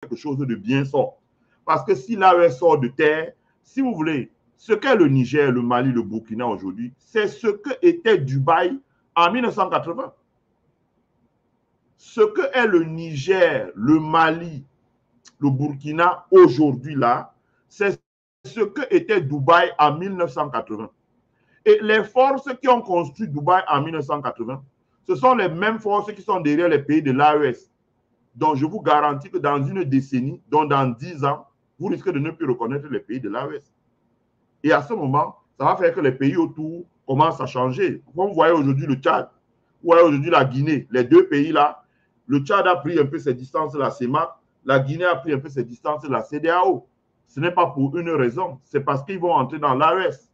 quelque chose de bien sort. Parce que si l'AES sort de terre, si vous voulez, ce qu'est le Niger, le Mali, le Burkina aujourd'hui, c'est ce que était Dubaï en 1980. Ce que est le Niger, le Mali, le Burkina aujourd'hui là, c'est ce que était Dubaï en 1980. Et les forces qui ont construit Dubaï en 1980, ce sont les mêmes forces qui sont derrière les pays de l'AES. Donc, je vous garantis que dans une décennie, donc dans 10 ans, vous risquez de ne plus reconnaître les pays de l'AES. Et à ce moment, ça va faire que les pays autour commencent à changer. Comme vous voyez aujourd'hui le Tchad, vous voyez aujourd'hui la Guinée, les deux pays-là, le Tchad a pris un peu ses distances de la CEMAC, la Guinée a pris un peu ses distances de la CEDEAO. Ce n'est pas pour une raison, c'est parce qu'ils vont entrer dans l'AES.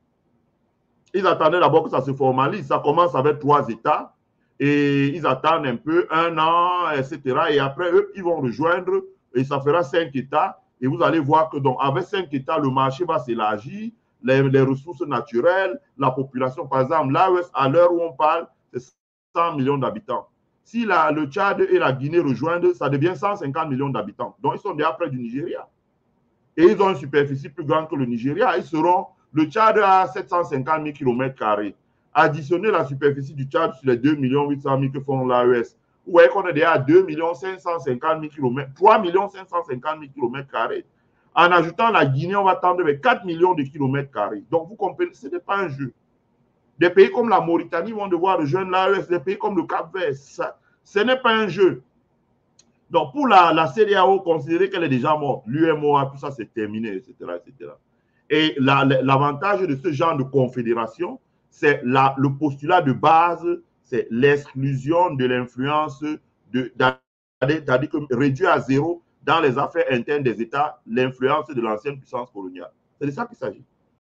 Ils attendaient d'abord que ça se formalise. Ça commence avec 3 États et ils attendent un peu, 1 an, etc. Et après, eux, ils vont rejoindre et ça fera 5 États. Et vous allez voir que donc, avec 5 États, le marché va s'élargir, les ressources naturelles, la population. Par exemple, l'AES, à l'heure où on parle, c'est 100 millions d'habitants. Si le Tchad et la Guinée rejoignent, ça devient 150 millions d'habitants. Donc, ils sont déjà près du Nigeria. Et ils ont une superficie plus grande que le Nigeria. Ils seront, le Tchad a 750 000 km². Additionnez la superficie du Tchad sur les 2 800 000 que font l'AES. Vous voyez qu'on est déjà à 2 550 000 km, 3 550 000 km². En ajoutant la Guinée, on va tendre vers 4 millions de km². Donc, vous comprenez, ce n'est pas un jeu. Des pays comme la Mauritanie vont devoir rejoindre l'AES, des pays comme le Cap-Vert. Ce n'est pas un jeu. Donc, pour la CEDEAO, considérer qu'elle est déjà morte, l'UMOA, tout ça, c'est terminé, etc., etc. Et l'avantage de ce genre de confédération, c'est le postulat de base, c'est l'exclusion de l'influence, c'est-à-dire réduire à zéro dans les affaires internes des États l'influence de l'ancienne puissance coloniale. C'est de ça qu'il s'agit.